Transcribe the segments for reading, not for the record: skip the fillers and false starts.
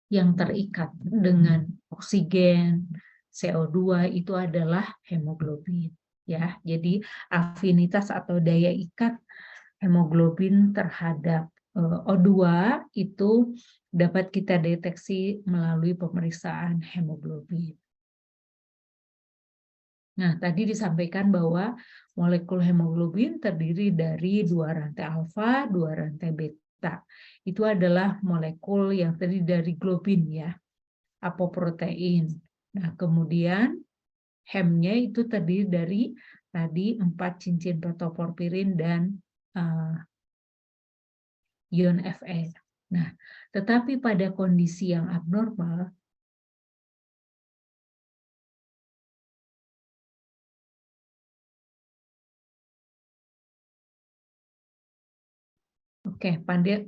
yang terikat dengan oksigen, CO2 itu adalah hemoglobin. Ya, jadi afinitas atau daya ikat hemoglobin terhadap O2 itu dapat kita deteksi melalui pemeriksaan hemoglobin. Nah, tadi disampaikan bahwa molekul hemoglobin terdiri dari 2 rantai alfa, 2 rantai beta. Itu adalah molekul yang terdiri dari globin ya, apoprotein. Nah, kemudian hemnya itu terdiri dari tadi 4 cincin protoporfirin dan ion Fe. Nah, tetapi pada kondisi yang abnormal,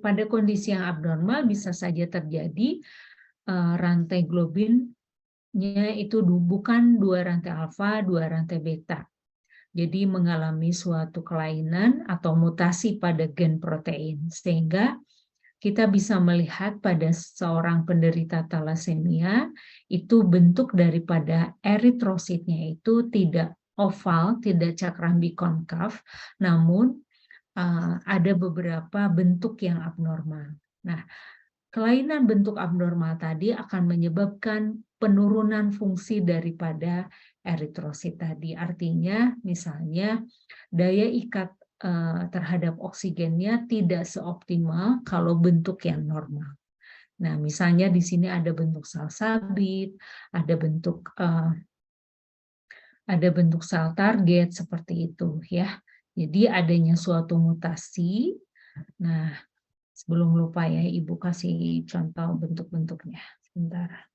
pada kondisi yang abnormal bisa saja terjadi rantai globinnya itu bukan 2 rantai alfa, 2 rantai beta. Jadi mengalami suatu kelainan atau mutasi pada gen protein, sehingga kita bisa melihat pada seorang penderita thalassemia itu bentuk daripada eritrositnya itu tidak oval, tidak cakrambi konkav, namun ada beberapa bentuk yang abnormal. Nah, kelainan bentuk abnormal tadi akan menyebabkan penurunan fungsi daripada eritrosit tadi. Artinya, misalnya daya ikat terhadap oksigennya tidak seoptimal kalau bentuk yang normal. Nah, misalnya di sini ada bentuk sel sabit, ada bentuk sel target seperti itu ya. Jadi adanya suatu mutasi. Nah, sebelum lupa ya, Ibu kasih contoh bentuk-bentuknya. Sebentar.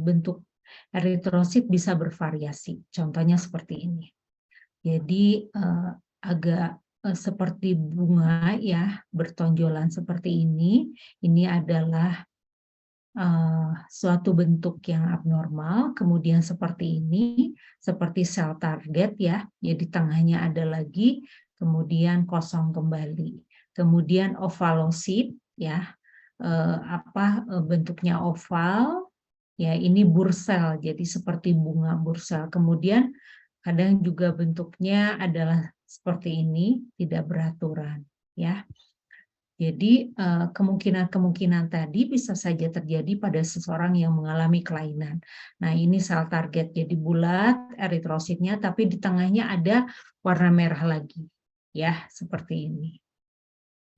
Bentuk eritrosit bisa bervariasi. Contohnya seperti ini. Jadi agak seperti bunga ya, bertonjolan seperti ini. Ini adalah suatu bentuk yang abnormal, kemudian seperti ini, seperti sel target ya, jadi tengahnya ada lagi, kemudian kosong kembali. Kemudian ovalosit ya, bentuknya oval, ya ini bursel, jadi seperti bunga bursel. Kemudian kadang juga bentuknya adalah seperti ini, tidak beraturan ya. Jadi kemungkinan-kemungkinan tadi bisa saja terjadi pada seseorang yang mengalami kelainan. Nah, ini sel target jadi bulat eritrositnya, tapi di tengahnya ada warna merah lagi, ya seperti ini.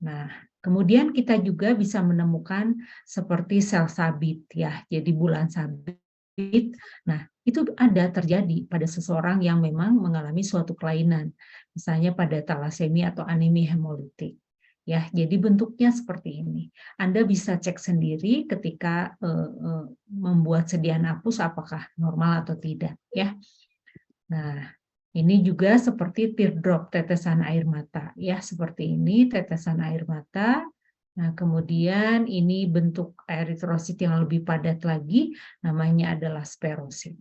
Nah, kemudian kita juga bisa menemukan seperti sel sabit, ya, jadi bulan sabit. Nah, itu ada terjadi pada seseorang yang memang mengalami suatu kelainan, misalnya pada talasemia atau anemia hemolitik. Ya, jadi bentuknya seperti ini. Anda bisa cek sendiri ketika membuat sediaan apus apakah normal atau tidak, ya. Nah, ini juga seperti teardrop, tetesan air mata, ya, seperti ini tetesan air mata. Nah, kemudian ini bentuk eritrosit yang lebih padat lagi, namanya adalah sferosit.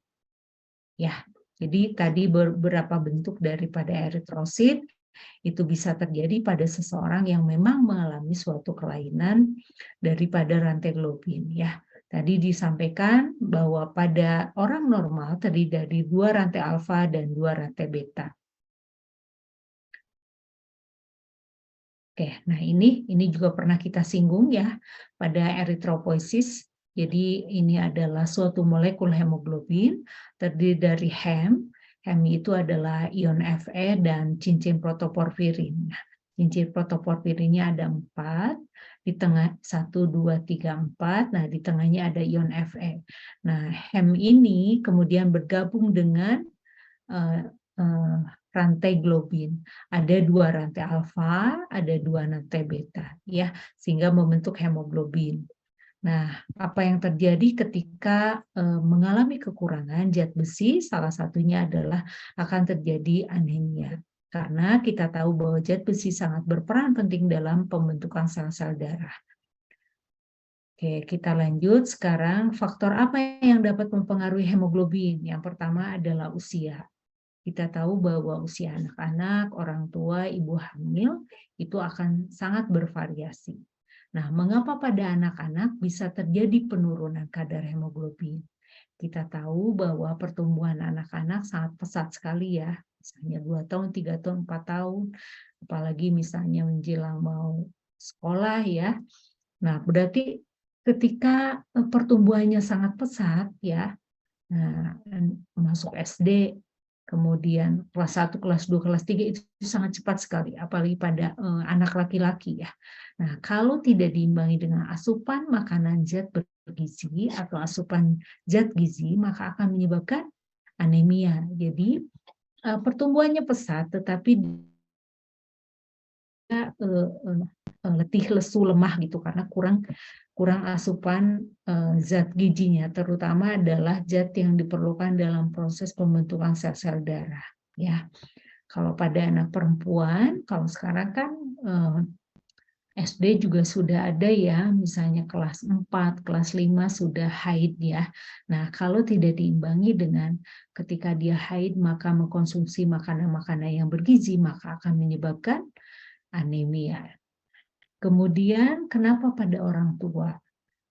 Ya, jadi tadi beberapa bentuk daripada eritrosit itu bisa terjadi pada seseorang yang memang mengalami suatu kelainan daripada rantai globin ya. Tadi disampaikan bahwa pada orang normal terdiri dari 2 rantai alfa dan 2 rantai beta. Oke, nah ini juga pernah kita singgung ya pada eritropoiesis. Jadi ini adalah suatu molekul hemoglobin terdiri dari hem. Hem itu adalah ion Fe dan cincin protoporfirin. Nah, cincin protoporfirinnya ada 4, di tengah 1, 2, 3, 4. Nah, di tengahnya ada ion Fe. Nah, hem ini kemudian bergabung dengan rantai globin. Ada 2 rantai alfa, ada 2 rantai beta, ya, sehingga membentuk hemoglobin. Nah, apa yang terjadi ketika mengalami kekurangan zat besi? Salah satunya adalah akan terjadi anemia. Karena kita tahu bahwa zat besi sangat berperan penting dalam pembentukan sel-sel darah. Oke, kita lanjut sekarang. Faktor apa yang dapat mempengaruhi hemoglobin? Yang pertama adalah usia. Kita tahu bahwa usia anak-anak, orang tua, ibu hamil itu akan sangat bervariasi. Nah, mengapa pada anak-anak bisa terjadi penurunan kadar hemoglobin? Kita tahu bahwa pertumbuhan anak-anak sangat pesat sekali ya, misalnya 2 tahun, 3 tahun, 4 tahun, apalagi misalnya menjelang mau sekolah ya. Nah, berarti ketika pertumbuhannya sangat pesat ya, nah, masuk SD, kemudian kelas 1, kelas 2, kelas 3 itu sangat cepat sekali, apalagi pada anak laki-laki ya. Nah, kalau tidak diimbangi dengan asupan makanan zat bergizi atau asupan zat gizi, maka akan menyebabkan anemia. Jadi, pertumbuhannya pesat, tetapi dia letih, lesu, lemah gitu karena kurang asupan zat gizinya, terutama adalah zat yang diperlukan dalam proses pembentukan sel-sel darah. Ya, kalau pada anak perempuan, kalau sekarang kan SD juga sudah ada ya, misalnya kelas 4, kelas 5 sudah haid ya. Nah, kalau tidak diimbangi dengan ketika dia haid maka mengkonsumsi makanan-makanan yang bergizi, maka akan menyebabkan anemia. Kemudian kenapa pada orang tua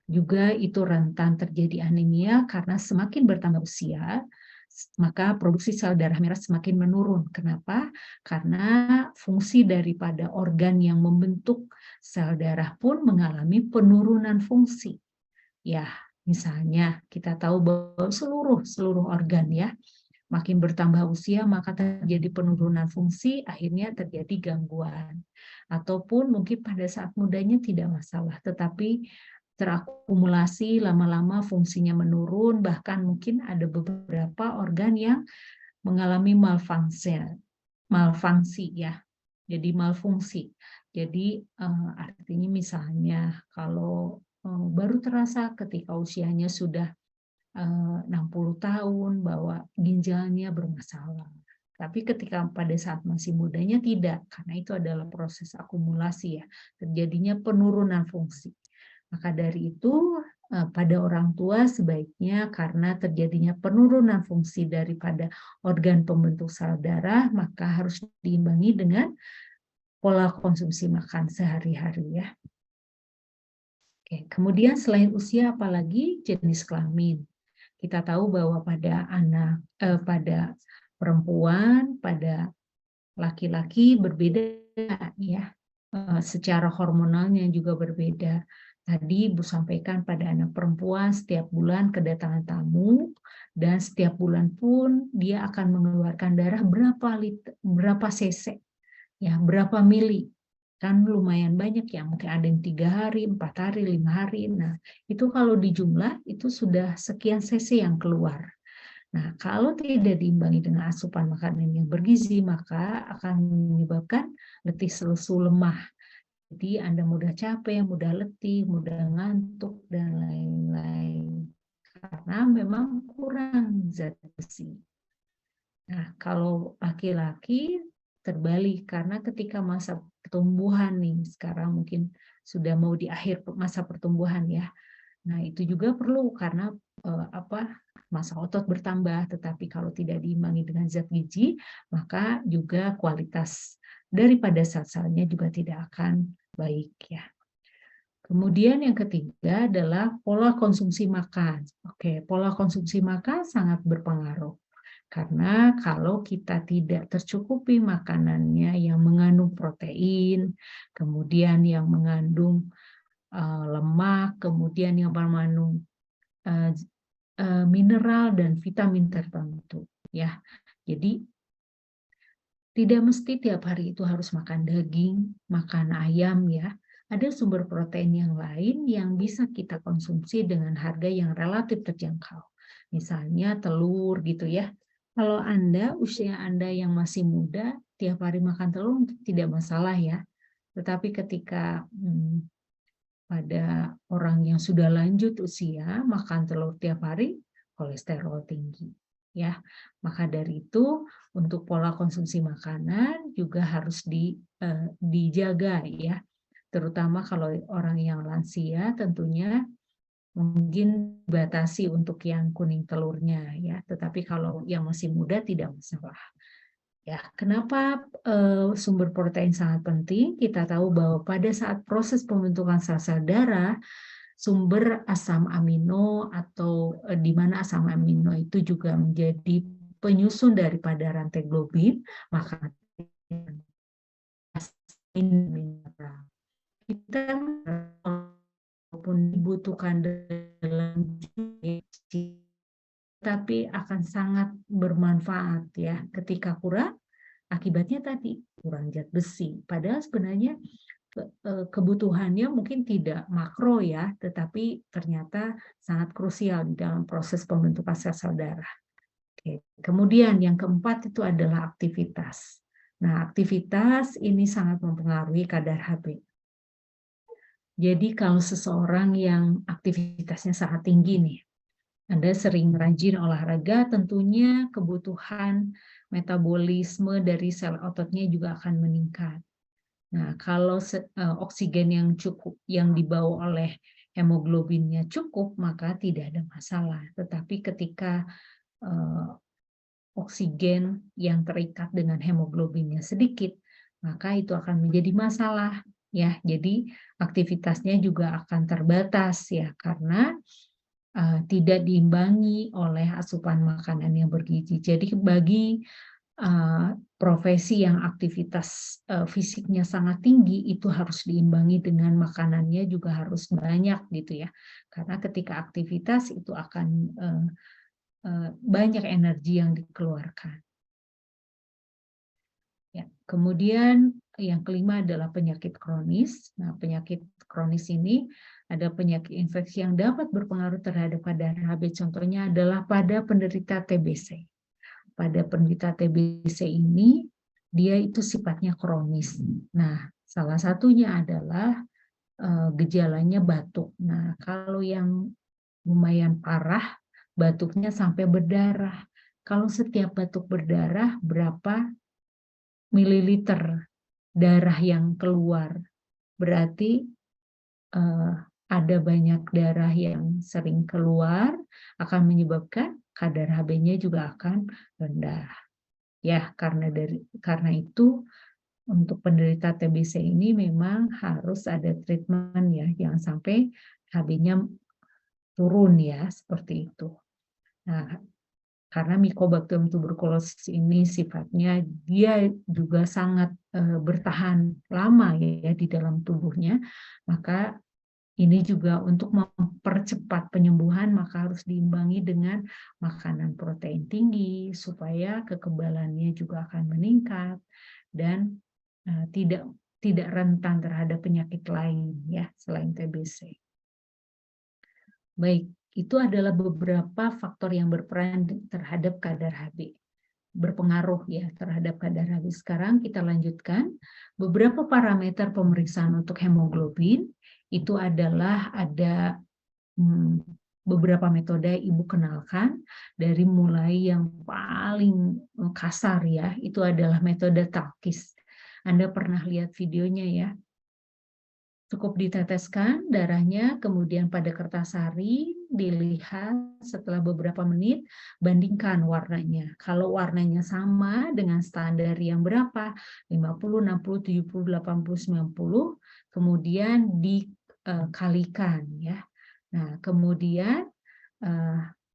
juga itu rentan terjadi anemia karena semakin bertambah usia, maka produksi sel darah merah semakin menurun. Kenapa? Karena fungsi daripada organ yang membentuk sel darah pun mengalami penurunan fungsi. Ya, misalnya kita tahu bahwa seluruh organ ya, makin bertambah usia maka terjadi penurunan fungsi, akhirnya terjadi gangguan. Ataupun mungkin pada saat mudanya tidak masalah, tetapi terakumulasi lama-lama fungsinya menurun, bahkan mungkin ada beberapa organ yang mengalami malfungsi ya. Jadi malfungsi. Jadi artinya misalnya kalau baru terasa ketika usianya sudah 60 tahun bahwa ginjalnya bermasalah. Tapi ketika pada saat masih mudanya tidak, karena itu adalah proses akumulasi ya, terjadinya penurunan fungsi. Maka dari itu pada orang tua sebaiknya karena terjadinya penurunan fungsi daripada organ pembentuk sel darah, maka harus diimbangi dengan pola konsumsi makan sehari-hari ya. Oke, kemudian selain usia apalagi jenis kelamin. Kita tahu bahwa pada perempuan, pada laki-laki berbeda ya, secara hormonalnya juga berbeda. Tadi Ibu sampaikan pada anak perempuan setiap bulan kedatangan tamu dan setiap bulan pun dia akan mengeluarkan darah berapa cc, ya berapa mili. Kan lumayan banyak ya, mungkin ada yang 3 hari, 4 hari, 5 hari. Nah, itu kalau dijumlah itu sudah sekian cc yang keluar. Nah, kalau tidak diimbangi dengan asupan makanan yang bergizi, maka akan menyebabkan letih, lesu, lemah. Jadi Anda mudah capek, mudah letih, mudah ngantuk, dan lain-lain. Karena memang kurang zat besi. Nah, kalau laki-laki terbalik, karena ketika masa pertumbuhan nih, sekarang mungkin sudah mau di akhir masa pertumbuhan ya. Nah, itu juga perlu karena massa otot bertambah, tetapi kalau tidak diimbangi dengan zat gizi, maka juga kualitas daripada sel-selnya juga tidak akan baik ya. Kemudian yang ketiga adalah pola konsumsi makan. Oke, pola konsumsi makan sangat berpengaruh. Karena kalau kita tidak tercukupi makanannya yang mengandung protein, kemudian yang mengandung lemak, kemudian yang mengandung mineral dan vitamin tertentu ya. Jadi tidak mesti tiap hari itu harus makan daging, makan ayam ya. Ada sumber protein yang lain yang bisa kita konsumsi dengan harga yang relatif terjangkau. Misalnya telur gitu ya. Kalau usia Anda yang masih muda, tiap hari makan telur tidak masalah ya. Tetapi ketika pada orang yang sudah lanjut usia, makan telur tiap hari, kolesterol tinggi. ya. Maka dari itu untuk pola konsumsi makanan juga harus dijaga ya. Terutama kalau orang yang lansia tentunya mungkin batasi untuk yang kuning telurnya ya, tetapi kalau yang masih muda tidak masalah. Ya, kenapa sumber protein sangat penting? Kita tahu bahwa pada saat proses pembentukan sel-sel darah, sumber asam amino atau di mana asam amino itu juga menjadi penyusun daripada rantai globin, maka mineral. Kita walaupun dibutuhkan dalam tapi akan sangat bermanfaat ya. Ketika kurang, akibatnya tadi kurang zat besi. Padahal sebenarnya kebutuhannya mungkin tidak makro ya, tetapi ternyata sangat krusial di dalam proses pembentukan sel-sel darah. Oke. Kemudian yang keempat itu adalah aktivitas. Nah, aktivitas ini sangat mempengaruhi kadar Hb. Jadi kalau seseorang yang aktivitasnya sangat tinggi nih, Anda sering rajin olahraga, tentunya kebutuhan metabolisme dari sel ototnya juga akan meningkat. Nah, kalau oksigen yang cukup yang dibawa oleh hemoglobinnya cukup, maka tidak ada masalah. Tetapi ketika oksigen yang terikat dengan hemoglobinnya sedikit, maka itu akan menjadi masalah ya. Jadi aktivitasnya juga akan terbatas ya karena tidak diimbangi oleh asupan makanan yang bergizi. Jadi bagi profesi yang aktivitas fisiknya sangat tinggi itu harus diimbangi dengan makanannya juga harus banyak gitu ya. Karena ketika aktivitas itu akan banyak energi yang dikeluarkan. Ya, kemudian yang kelima adalah penyakit kronis. Nah, penyakit kronis ini ada penyakit infeksi yang dapat berpengaruh terhadap kadar Hb. Contohnya adalah pada penderita TBC. Pada penderita TBC ini, dia itu sifatnya kronis. Nah, salah satunya adalah gejalanya batuk. Nah, kalau yang lumayan parah, batuknya sampai berdarah. Kalau setiap batuk berdarah, berapa mililiter darah yang keluar? Berarti ada banyak darah yang sering keluar, akan menyebabkan kadar Hb-nya juga akan rendah. Ya, karena itu untuk penderita TBC ini memang harus ada treatment ya, jangan sampai Hb-nya turun ya, seperti itu. Nah, karena Mycobacterium tuberculosis ini sifatnya dia juga sangat bertahan lama ya di dalam tubuhnya, maka ini juga untuk mempercepat penyembuhan maka harus diimbangi dengan makanan protein tinggi supaya kekebalannya juga akan meningkat dan tidak rentan terhadap penyakit lain ya selain TBC. Baik, itu adalah beberapa faktor yang berperan terhadap kadar Hb. Berpengaruh ya terhadap kadar Hb. Sekarang kita lanjutkan beberapa parameter pemeriksaan untuk hemoglobin. Itu adalah ada beberapa metode Ibu kenalkan, dari mulai yang paling kasar ya, itu adalah metode Talkis. Anda pernah lihat videonya ya. Cukup diteteskan darahnya, kemudian pada kertas hari, dilihat setelah beberapa menit, bandingkan warnanya. Kalau warnanya sama dengan standar yang berapa, 50, 60, 70, 80, 90, kemudian dikalikan ya. Nah, kemudian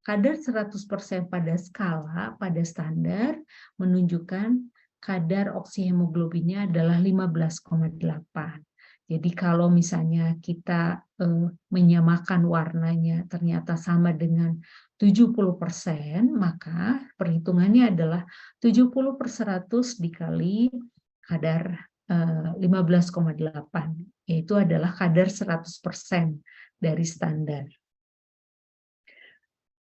kadar 100% pada skala, pada standar, menunjukkan kadar oksihemoglobinnya adalah 15,8. Jadi kalau misalnya kita menyamakan warnanya ternyata sama dengan 70%, maka perhitungannya adalah 70/100 dikali kadar 15,8, yaitu adalah kadar 100% dari standar.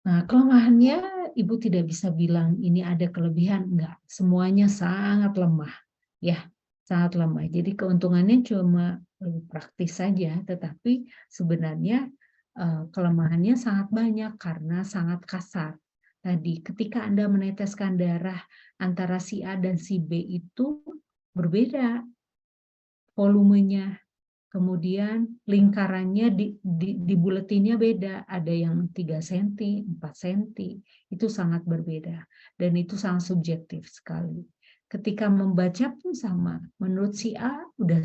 Nah, kelemahannya Ibu tidak bisa bilang ini ada kelebihan, enggak. Semuanya sangat lemah, ya, sangat lemah. Jadi keuntungannya cuma praktis saja, tetapi sebenarnya kelemahannya sangat banyak karena sangat kasar. tadi ketika Anda meneteskan darah antara si A dan si B itu berbeda volumenya. Kemudian lingkarannya di buletinnya beda, ada yang 3 cm, 4 cm, itu sangat berbeda dan itu sangat subjektif sekali. Ketika membaca pun sama, menurut si A udah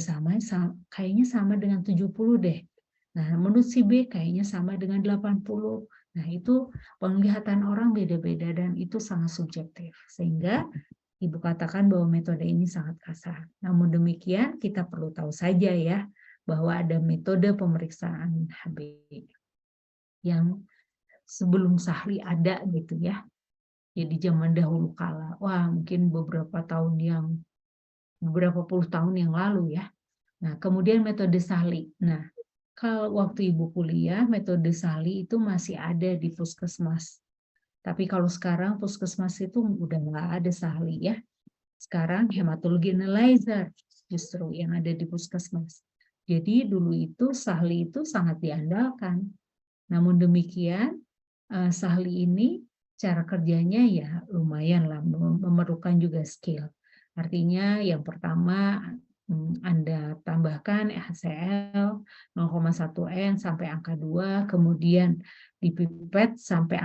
kayaknya sama dengan 70 deh. Nah, menurut si B kayaknya sama dengan 80. Nah, itu penglihatan orang beda-beda dan itu sangat subjektif. Sehingga Ibu katakan bahwa metode ini sangat kasar. Namun demikian kita perlu tahu saja ya, bahwa ada metode pemeriksaan HB yang sebelum Sahli ada gitu ya. Jadi zaman dahulu kala, wah mungkin beberapa puluh tahun yang lalu ya. Nah, kemudian metode Sahli. Nah, kalau waktu Ibu kuliah, metode Sahli itu masih ada di puskesmas. Tapi kalau sekarang puskesmas itu udah nggak ada Sahli ya. Sekarang hematologi analyzer justru yang ada di puskesmas. Jadi dulu itu Sahli itu sangat diandalkan. Namun demikian Sahli ini cara kerjanya ya lumayan lah, memerlukan juga skill. Artinya yang pertama Anda tambahkan HCl 0,1 N sampai angka 2, kemudian dipipet sampai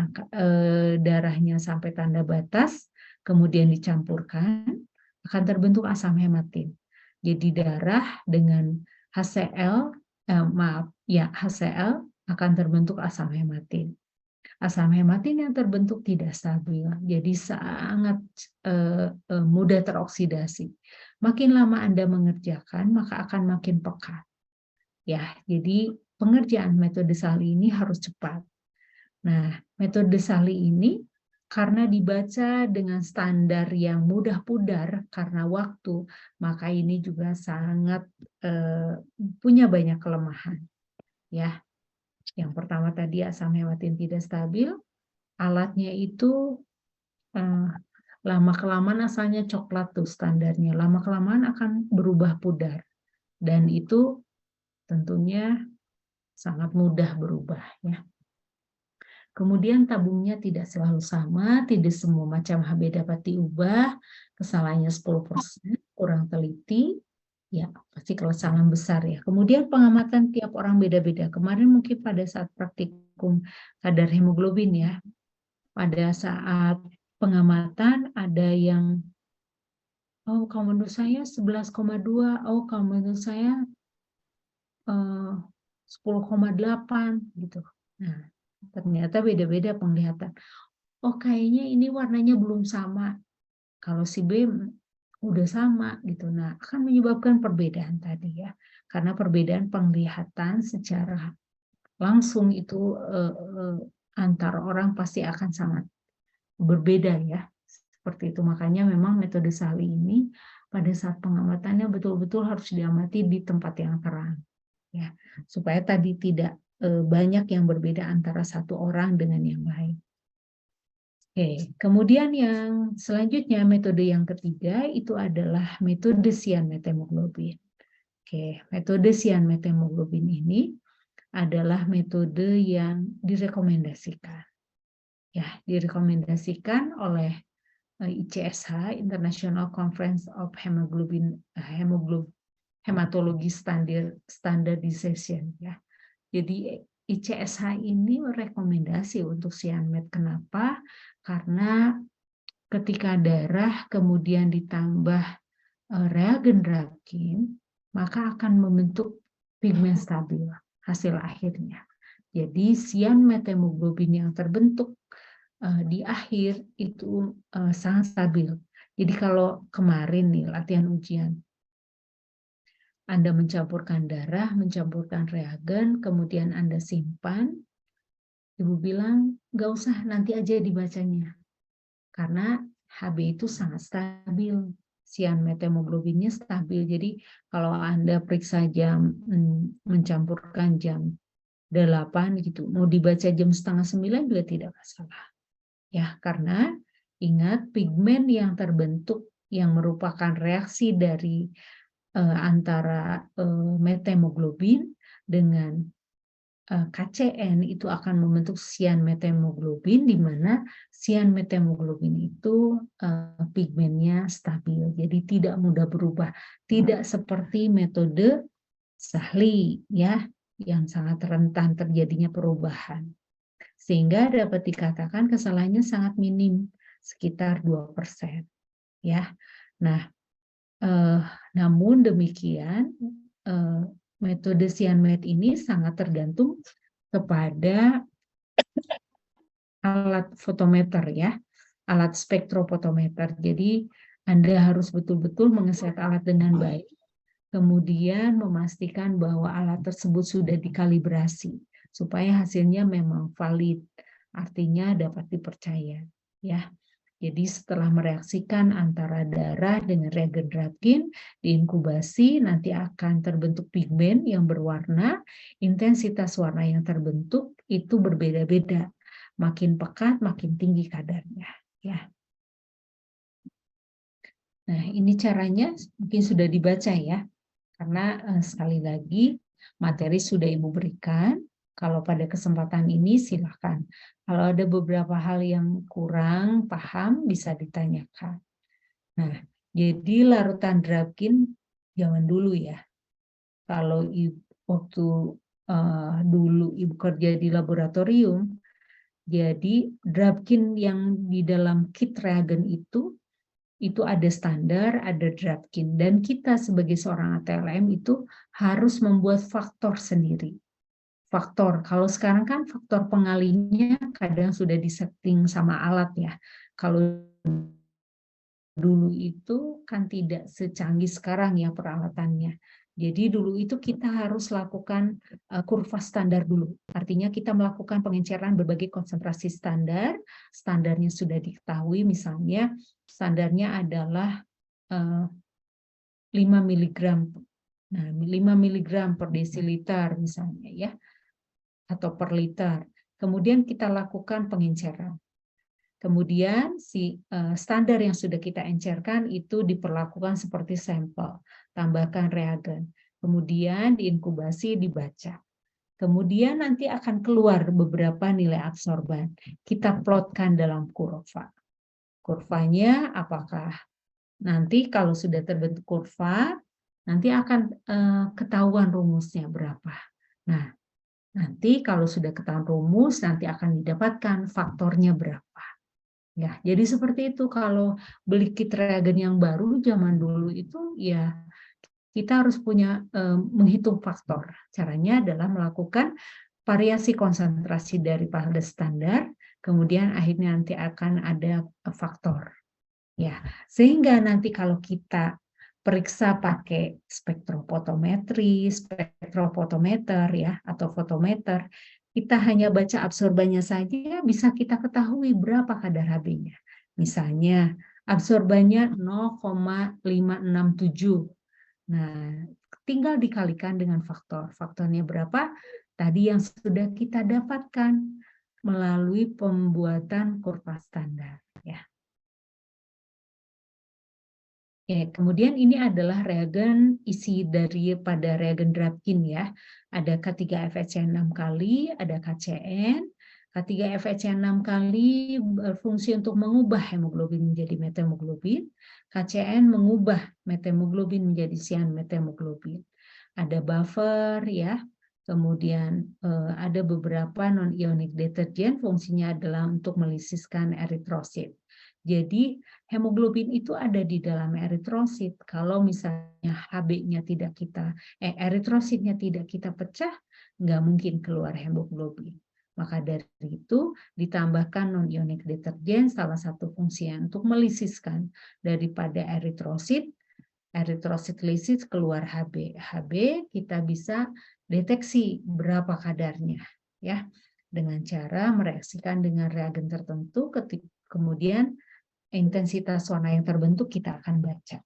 darahnya sampai tanda batas, kemudian dicampurkan, akan terbentuk asam hematin. Jadi darah dengan HCl, HCl akan terbentuk asam hematin. Asam hematin yang terbentuk tidak stabil, jadi sangat mudah teroksidasi. Makin lama Anda mengerjakan, maka akan makin pekat. Ya, jadi pengerjaan metode Sahli ini harus cepat. Nah, metode Sahli ini karena dibaca dengan standar yang mudah pudar karena waktu, maka ini juga sangat punya banyak kelemahan. Ya, yang pertama tadi asam hematin tidak stabil, alatnya itu lama-kelamaan asalnya coklat tuh standarnya, lama-kelamaan akan berubah pudar. Dan itu tentunya sangat mudah berubah ya. Kemudian tabungnya tidak selalu sama, tidak semua macam HB dapat diubah, kesalahannya 10%, kurang teliti, ya pasti kesalahan besar ya. Kemudian pengamatan tiap orang beda-beda. Kemarin mungkin pada saat praktikum kadar hemoglobin ya, pada saat pengamatan ada yang, oh kalau menurut saya 11,2, oh kalau menurut saya 10,8 gitu. Nah, ternyata beda-beda penglihatan. Oh kayaknya ini warnanya belum sama. Kalau si B udah sama gitu. Nah, akan menyebabkan perbedaan tadi ya. Karena perbedaan penglihatan secara langsung itu antar orang pasti akan sangat berbeda ya. Seperti itu. Makanya memang metode Sahli ini pada saat pengamatannya betul-betul harus diamati di tempat yang terang. Ya, supaya tadi tidak banyak yang berbeda antara satu orang dengan yang lain. Oke, kemudian yang selanjutnya metode yang ketiga itu adalah metode cyanmethemoglobin. Oke, metode cyanmethemoglobin ini adalah metode yang direkomendasikan. Ya, direkomendasikan oleh ICSH, International Conference of Hematology Standardization ya. Jadi ICSH ini rekomendasi untuk cyanmet. Kenapa? Karena ketika darah kemudian ditambah reagen ragin, maka akan membentuk pigmen stabil hasil akhirnya. Jadi cyanmet hemoglobin yang terbentuk di akhir itu sangat stabil. Jadi kalau kemarin nih latihan ujian, Anda mencampurkan darah, mencampurkan reagen, kemudian Anda simpan, Ibu bilang, nggak usah nanti aja dibacanya. Karena HB itu sangat stabil. Cyanmethemoglobinnya stabil. Jadi kalau Anda periksa mencampurkan jam 8 gitu, mau dibaca jam 8:30 juga tidak masalah. Ya, karena ingat pigmen yang terbentuk yang merupakan reaksi dari antara methemoglobin dengan KCN itu akan membentuk sianmethemoglobin, di mana sianmethemoglobin itu pigmennya stabil, jadi tidak mudah berubah, tidak seperti metode Sahli ya, yang sangat rentan terjadinya perubahan. Sehingga dapat dikatakan kesalahannya sangat minim, sekitar 2%. Ya. Nah, namun demikian metode cyanmet ini sangat tergantung kepada alat fotometer ya, alat spektrofotometer. Jadi Anda harus betul-betul mengeset alat dengan baik, kemudian memastikan bahwa alat tersebut sudah dikalibrasi supaya hasilnya memang valid, artinya dapat dipercaya ya. Jadi setelah mereaksikan antara darah dengan reagen Dravkin, diinkubasi nanti akan terbentuk pigmen yang berwarna, intensitas warna yang terbentuk itu berbeda-beda, makin pekat makin tinggi kadarnya ya. Nah, ini caranya mungkin sudah dibaca ya. Karena sekali lagi materi sudah Ibu berikan, kalau pada kesempatan ini silahkan. Kalau ada beberapa hal yang kurang paham bisa ditanyakan. Nah, jadi larutan Dravkin zaman dulu ya. Kalau waktu dulu Ibu kerja di laboratorium, jadi Dravkin yang di dalam kit reagen itu ada standar, ada Dravkin, dan kita sebagai seorang ATLM itu harus membuat faktor sendiri. Faktor, kalau sekarang kan faktor pengalinya kadang sudah disetting sama alat ya. Kalau dulu itu kan tidak secanggih sekarang ya peralatannya. Jadi dulu itu kita harus lakukan kurva standar dulu. Artinya kita melakukan pengenceran berbagai konsentrasi standar. Standarnya sudah diketahui, misalnya standarnya adalah 5 mg. Nah, 5 mg per desiliter misalnya ya, atau per liter. Kemudian kita lakukan pengenceran. Kemudian standar yang sudah kita encerkan itu diperlakukan seperti sampel, tambahkan reagen. Kemudian diinkubasi, dibaca. Kemudian nanti akan keluar beberapa nilai absorban. Kita plotkan dalam kurva. Kurvanya apakah nanti kalau sudah terbentuk kurva, nanti akan ketahuan rumusnya berapa. Nah, nanti kalau sudah ketahuan rumus, nanti akan didapatkan faktornya berapa. Ya, jadi seperti itu. Kalau beli kit reagen yang baru zaman dulu itu ya kita harus punya menghitung faktor. Caranya adalah melakukan variasi konsentrasi daripada standar, kemudian akhirnya nanti akan ada faktor. Ya, sehingga nanti kalau kita periksa pakai spektrofotometri, spektrofotometer ya atau fotometer, kita hanya baca absorbannya saja bisa kita ketahui berapa kadar Hb-nya. Misalnya absorbannya 0,567. Nah, tinggal dikalikan dengan faktor. Faktornya berapa? Tadi yang sudah kita dapatkan melalui pembuatan kurva standar ya. Ya, kemudian ini adalah reagen isi daripada reagen Dravkin ya. Ada K3FEC6 kali, ada KCN. K3FEC6 kali berfungsi untuk mengubah hemoglobin menjadi methemoglobin. KCN mengubah methemoglobin menjadi cyanmethemoglobin. Ada buffer ya. Kemudian ada beberapa non-ionic deterjen, fungsinya adalah untuk melisiskan eritrosit. Jadi hemoglobin itu ada di dalam eritrosit. Kalau misalnya Hb-nya tidak eritrositnya tidak kita pecah, nggak mungkin keluar hemoglobin. Maka dari itu ditambahkan non-ionic deterjen, salah satu fungsinya untuk melisiskan daripada eritrosit lisis keluar Hb. Hb kita bisa deteksi berapa kadarnya ya dengan cara mereaksikan dengan reagen tertentu, kemudian intensitas warna yang terbentuk kita akan baca.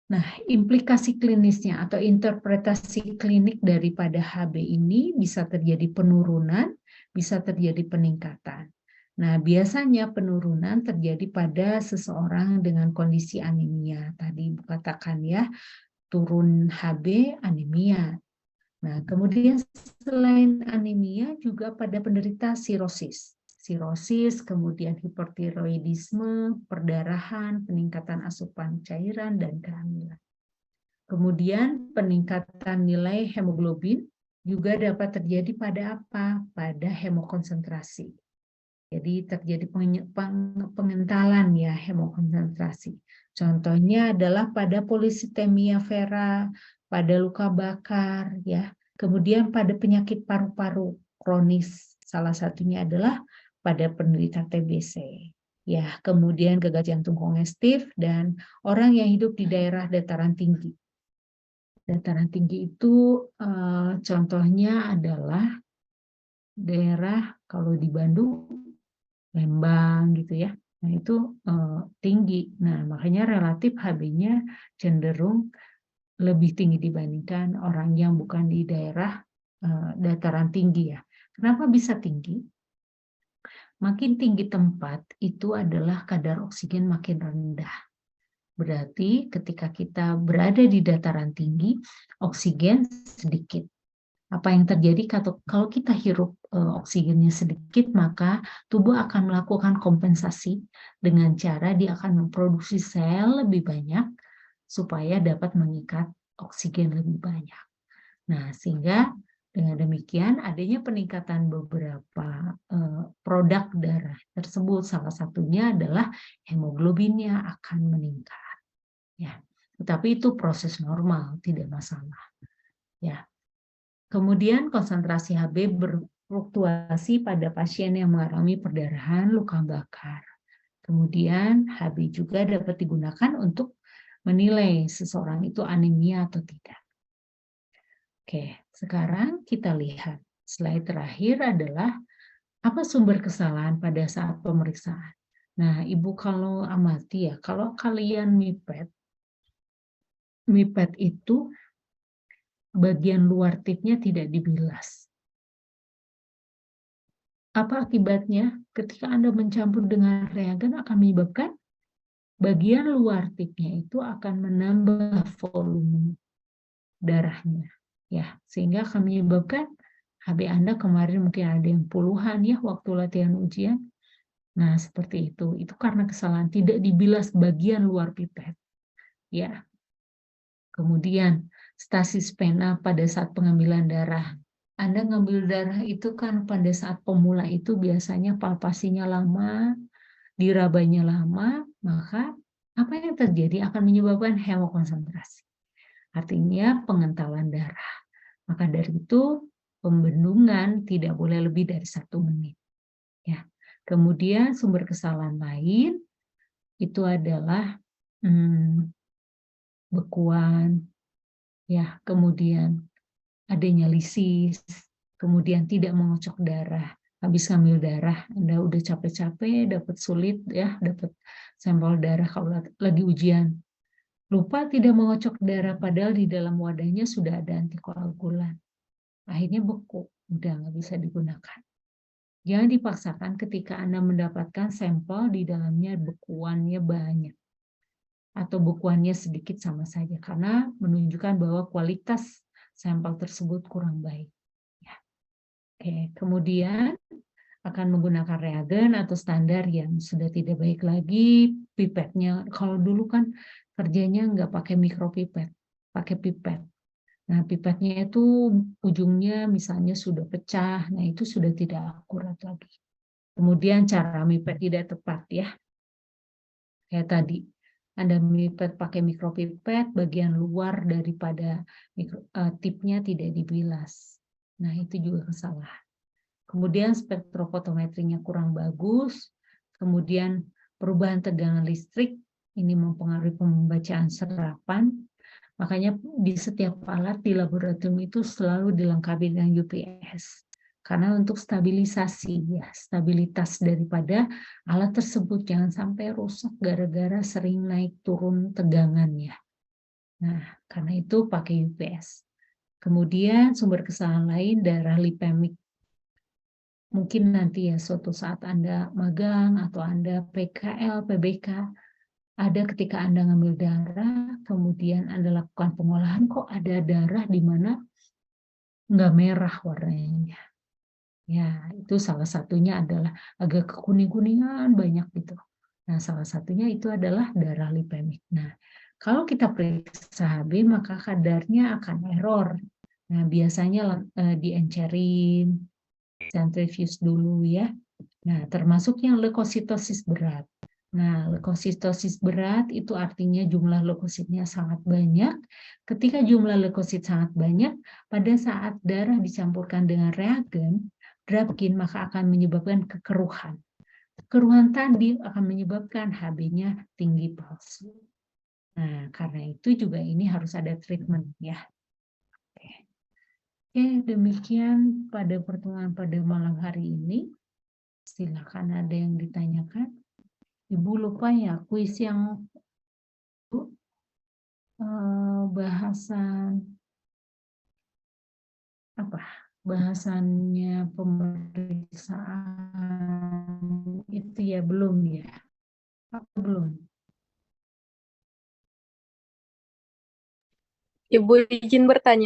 Nah, implikasi klinisnya atau interpretasi klinik daripada Hb ini bisa terjadi penurunan, bisa terjadi peningkatan. Nah, biasanya penurunan terjadi pada seseorang dengan kondisi anemia. Tadi katakan ya, turun Hb, anemia. Nah, kemudian selain anemia juga pada penderita sirosis. Sirosis, kemudian hipertiroidisme, perdarahan, peningkatan asupan cairan, dan kehamilan. Kemudian peningkatan nilai hemoglobin juga dapat terjadi pada apa? Pada hemokonsentrasi. Jadi terjadi pengentalan ya hemokonsentrasi. Contohnya adalah pada polisitemia vera, pada luka bakar ya. Kemudian pada penyakit paru-paru kronis, salah satunya adalah pada penderita TBC. Ya, kemudian gagal jantung kongestif dan orang yang hidup di daerah dataran tinggi. Dataran tinggi itu contohnya adalah daerah kalau di Bandung, Lembang gitu ya. Nah itu tinggi. Nah makanya relatif HB-nya cenderung lebih tinggi dibandingkan orang yang bukan di daerah dataran tinggi ya. Kenapa bisa tinggi? Makin tinggi tempat itu adalah kadar oksigen makin rendah. Berarti ketika kita berada di dataran tinggi, oksigen sedikit. Apa yang terjadi kalau kita hirup oksigennya sedikit, maka tubuh akan melakukan kompensasi dengan cara dia akan memproduksi sel lebih banyak supaya dapat mengikat oksigen lebih banyak. Nah, sehingga dengan demikian adanya peningkatan beberapa produk darah tersebut, salah satunya adalah hemoglobinnya akan meningkat. Ya, tetapi itu proses normal, tidak masalah. Ya. Kemudian konsentrasi Hb berfluktuasi pada pasien yang mengalami perdarahan, luka bakar. Kemudian Hb juga dapat digunakan untuk menilai seseorang itu anemia atau tidak. Oke, sekarang kita lihat slide terakhir adalah apa sumber kesalahan pada saat pemeriksaan. Nah, Ibu kalau amati ya, kalau kalian mipet itu bagian luar tipnya tidak dibilas. Apa akibatnya? Ketika Anda mencampur dengan reagen akan menyebabkan bagian luar tipnya itu akan menambah volume darahnya. Ya, sehingga akan menyebabkan HB Anda kemarin mungkin ada yang puluhan ya waktu latihan ujian. Nah, seperti itu. Itu karena kesalahan tidak dibilas bagian luar pipet. Ya. Kemudian stasis pena pada saat pengambilan darah. Anda ngambil darah itu kan pada saat pemula itu biasanya palpasinya lama, dirabanya lama, maka apa yang terjadi akan menyebabkan hemokonsentrasi. Artinya pengentalan darah. Maka dari itu pembendungan tidak boleh lebih dari 1 menit. Ya. Kemudian sumber kesalahan lain itu adalah bekuan, ya, kemudian adanya lisis, kemudian tidak mengocok darah. Habis ngambil darah, Anda udah capek-capek, dapat sulit ya, dapat sampel darah kalau lagi ujian. Lupa tidak mengocok darah padahal di dalam wadahnya sudah ada antikoagulan. Akhirnya beku, udah nggak bisa digunakan. Jangan dipaksakan ketika Anda mendapatkan sampel di dalamnya bekuannya banyak atau bekuannya sedikit sama saja karena menunjukkan bahwa kualitas sampel tersebut kurang baik. Ya. Oke, kemudian akan menggunakan reagen atau standar yang sudah tidak baik lagi, pipetnya. Kalau dulu kan kerjanya nggak pakai mikropipet, pakai pipet. Nah, pipetnya itu ujungnya misalnya sudah pecah, nah itu sudah tidak akurat lagi. Kemudian cara mipet tidak tepat ya, kayak tadi. Anda mipet pakai mikropipet, bagian luar daripada tipnya tidak dibilas. Nah, itu juga kesalahan. Kemudian spektrofotometrinya kurang bagus, kemudian perubahan tegangan listrik, ini mempengaruhi pembacaan serapan, makanya di setiap alat di laboratorium itu selalu dilengkapi dengan UPS. Karena untuk stabilisasi, ya, stabilitas daripada alat tersebut jangan sampai rusak gara-gara sering naik turun tegangannya. Nah, karena itu pakai UPS. Kemudian sumber kesalahan lain darah lipemik. Mungkin nanti ya suatu saat Anda magang atau Anda PKL, PBK, ada ketika Anda ngambil darah, kemudian Anda lakukan pengolahan, kok ada darah di mana nggak merah warnanya. Ya, itu salah satunya adalah agak kekuning-kuningan banyak gitu. Nah, salah satunya itu adalah darah lipemik. Nah, kalau kita periksa HB maka kadarnya akan error. Nah, biasanya diencerin, sentrifuge dulu ya. Nah, termasuk yang leukositosis berat. Nah, leukositosis berat itu artinya jumlah leukositnya sangat banyak. Ketika jumlah leukosit sangat banyak, pada saat darah dicampurkan dengan reagen, Drapkin, maka akan menyebabkan kekeruhan. Kekeruhan tadi akan menyebabkan HB-nya tinggi palsu. Nah, karena itu juga ini harus ada treatment ya. Oke, demikian pada pertemuan pada malam hari ini. Silakan ada yang ditanyakan. Ibu lupa ya kuis yang bahasan apa? Bahasannya pemeriksaan itu ya belum ya? Belum. Ibu izin bertanya.